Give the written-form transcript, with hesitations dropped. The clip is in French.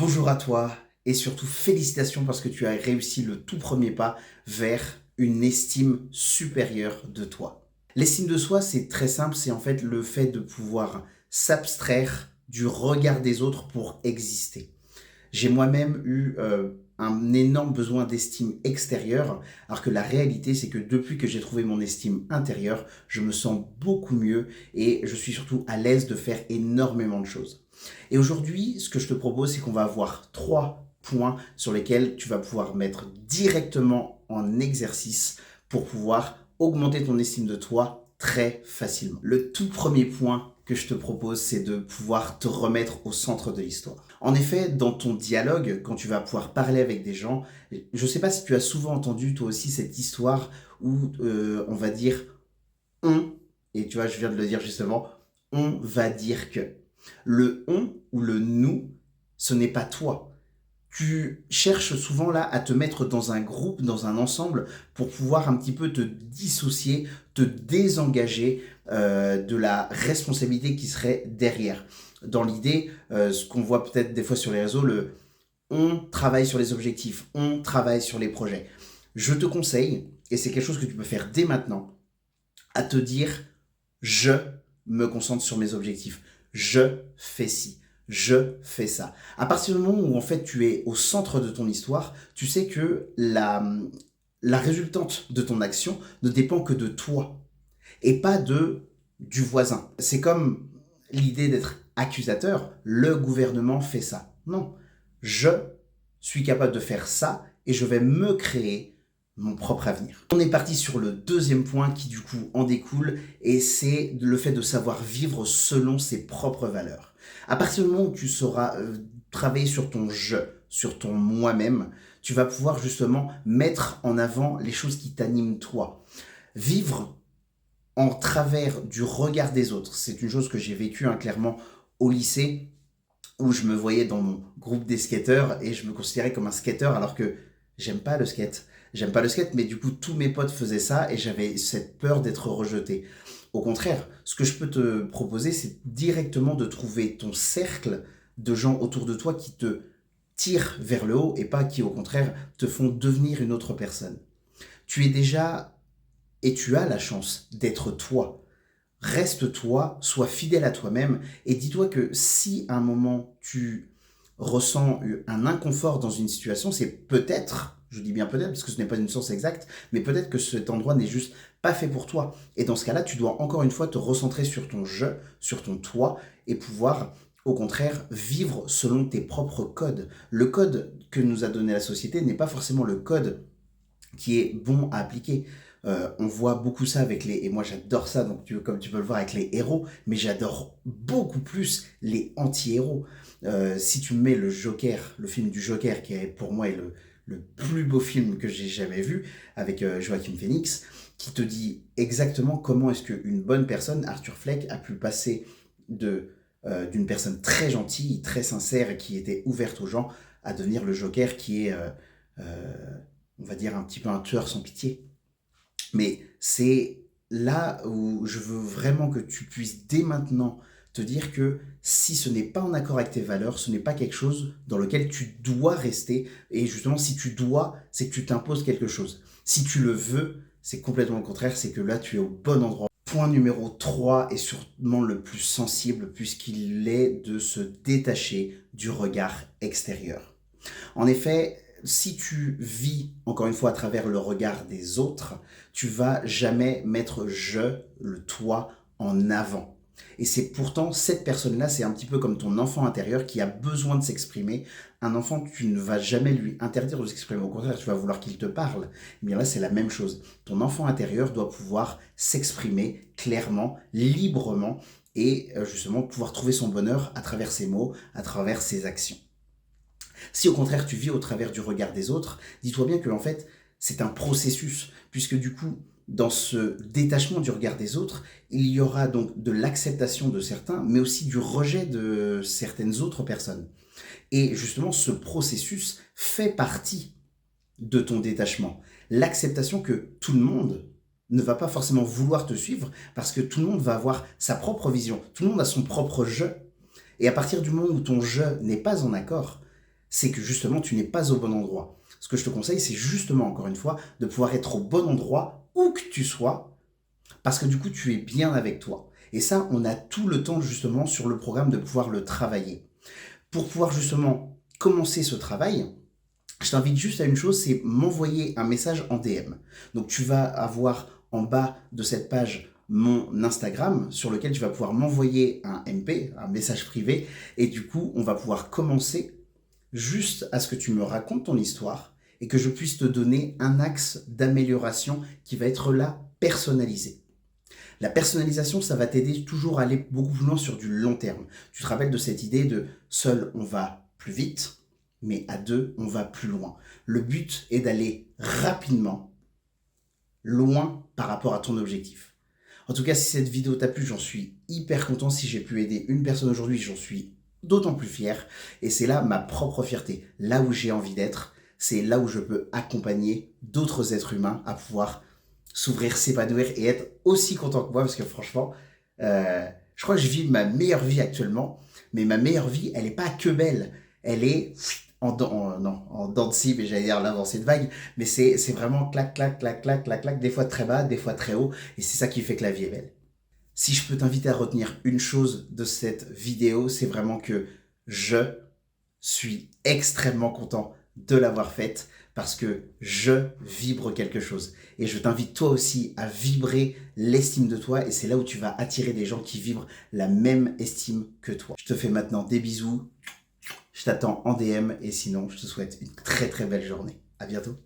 Bonjour à toi et surtout félicitations parce que tu as réussi le tout premier pas vers une estime supérieure de toi. L'estime de soi, c'est très simple, c'est en fait le fait de pouvoir s'abstraire du regard des autres pour exister. J'ai moi-même eu un énorme besoin d'estime extérieure, alors que la réalité, c'est que depuis que j'ai trouvé mon estime intérieure, je me sens beaucoup mieux et je suis surtout à l'aise de faire énormément de choses. Et aujourd'hui, ce que je te propose, c'est qu'on va avoir 3 points sur lesquels tu vas pouvoir mettre directement en exercice pour pouvoir augmenter ton estime de toi très facilement. Le tout premier point que je te propose, c'est de pouvoir te remettre au centre de l'histoire. En effet, dans ton dialogue, quand tu vas pouvoir parler avec des gens, je ne sais pas si tu as souvent entendu toi aussi cette histoire où on va dire on, et tu vois, je viens de le dire justement, on va dire que. Le on ou le nous, ce n'est pas toi. Tu cherches souvent là à te mettre dans un groupe, dans un ensemble, pour pouvoir un petit peu te dissocier, te désengager de la responsabilité qui serait derrière. Dans l'idée, ce qu'on voit peut-être des fois sur les réseaux, le on travaille sur les objectifs, on travaille sur les projets. Je te conseille, et c'est quelque chose que tu peux faire dès maintenant, à te dire je me concentre sur mes objectifs, je fais ci, je fais ça. À partir du moment où en fait tu es au centre de ton histoire, tu sais que la résultante de ton action ne dépend que de toi et pas du voisin. C'est comme l'idée d'être accusateur, le gouvernement fait ça. Non, je suis capable de faire ça et je vais me créer mon propre avenir. On est parti sur le deuxième point qui du coup en découle et c'est le fait de savoir vivre selon ses propres valeurs. À partir du moment où tu sauras travailler sur ton je, sur ton moi-même, tu vas pouvoir justement mettre en avant les choses qui t'animent toi. Vivre en travers du regard des autres. C'est une chose que j'ai vécue clairement au lycée où je me voyais dans mon groupe des skateurs et je me considérais comme un skateur alors que j'aime pas le skate. J'aime pas le skate, mais du coup, tous mes potes faisaient ça et j'avais cette peur d'être rejeté. Au contraire, ce que je peux te proposer, c'est directement de trouver ton cercle de gens autour de toi qui te tirent vers le haut et pas qui, au contraire, te font devenir une autre personne. Tu es déjà et tu as la chance d'être toi. Reste toi, sois fidèle à toi-même et dis-toi que si à un moment tu ressens un inconfort dans une situation, c'est peut-être, je dis bien peut-être parce que ce n'est pas une source exacte, mais peut-être que cet endroit n'est juste pas fait pour toi. Et dans ce cas-là, tu dois encore une fois te recentrer sur ton je, sur ton toi et pouvoir au contraire vivre selon tes propres codes. Le code que nous a donné la société n'est pas forcément le code qui est bon à appliquer. On voit beaucoup ça avec les... Et moi j'adore ça, donc comme tu peux le voir avec les héros, mais j'adore beaucoup plus les anti-héros. Si tu mets le Joker, le film du Joker, qui est pour moi est le plus beau film que j'ai jamais vu, avec Joaquin Phoenix, qui te dit exactement comment est-ce qu'une bonne personne, Arthur Fleck, a pu passer d'une personne très gentille, très sincère, et qui était ouverte aux gens, à devenir le Joker qui est... on va dire un petit peu un tueur sans pitié. Mais c'est là où je veux vraiment que tu puisses dès maintenant te dire que si ce n'est pas en accord avec tes valeurs, ce n'est pas quelque chose dans lequel tu dois rester. Et justement, si tu dois, c'est que tu t'imposes quelque chose. Si tu le veux, c'est complètement le contraire, c'est que là, tu es au bon endroit. Point numéro 3 est sûrement le plus sensible puisqu'il est de se détacher du regard extérieur. En effet, si tu vis, encore une fois, à travers le regard des autres, tu vas jamais mettre je, le toi, en avant. Et c'est pourtant, cette personne-là, c'est un petit peu comme ton enfant intérieur qui a besoin de s'exprimer. Un enfant, tu ne vas jamais lui interdire de s'exprimer. Au contraire, tu vas vouloir qu'il te parle. Eh bien là, c'est la même chose. Ton enfant intérieur doit pouvoir s'exprimer clairement, librement, et justement pouvoir trouver son bonheur à travers ses mots, à travers ses actions. Si au contraire tu vis au travers du regard des autres, dis-toi bien que en fait c'est un processus, puisque du coup dans ce détachement du regard des autres, il y aura donc de l'acceptation de certains, mais aussi du rejet de certaines autres personnes. Et justement ce processus fait partie de ton détachement. L'acceptation que tout le monde ne va pas forcément vouloir te suivre parce que tout le monde va avoir sa propre vision, tout le monde a son propre je. Et à partir du moment où ton je n'est pas en accord, c'est que justement, tu n'es pas au bon endroit. Ce que je te conseille, c'est justement, encore une fois, de pouvoir être au bon endroit où que tu sois, parce que du coup, tu es bien avec toi. Et ça, on a tout le temps justement sur le programme de pouvoir le travailler. Pour pouvoir justement commencer ce travail, je t'invite juste à une chose, c'est m'envoyer un message en DM. Donc tu vas avoir en bas de cette page mon Instagram sur lequel tu vas pouvoir m'envoyer un MP, un message privé, et du coup on va pouvoir commencer juste à ce que tu me racontes ton histoire et que je puisse te donner un axe d'amélioration qui va être là personnalisé. La personnalisation, ça va t'aider toujours à aller beaucoup plus loin sur du long terme. Tu te rappelles de cette idée de seul on va plus vite, mais à deux on va plus loin. Le but est d'aller rapidement, loin par rapport à ton objectif. En tout cas, si cette vidéo t'a plu, j'en suis hyper content. Si j'ai pu aider une personne aujourd'hui, j'en suis d'autant plus fier. Et c'est là ma propre fierté. Là où j'ai envie d'être, c'est là où je peux accompagner d'autres êtres humains à pouvoir s'ouvrir, s'épanouir et être aussi content que moi. Parce que franchement, je crois que je vis ma meilleure vie actuellement. Mais ma meilleure vie, elle n'est pas que belle. Elle est non, en dents de scie, mais j'allais dire l'avancée de vague. Mais c'est vraiment clac, clac, clac, clac, clac, clac. Des fois très bas, des fois très haut. Et c'est ça qui fait que la vie est belle. Si je peux t'inviter à retenir une chose de cette vidéo, c'est vraiment que je suis extrêmement content de l'avoir faite parce que je vibre quelque chose. Et je t'invite toi aussi à vibrer l'estime de toi et c'est là où tu vas attirer des gens qui vibrent la même estime que toi. Je te fais maintenant des bisous, je t'attends en DM et sinon je te souhaite une très très belle journée. À bientôt.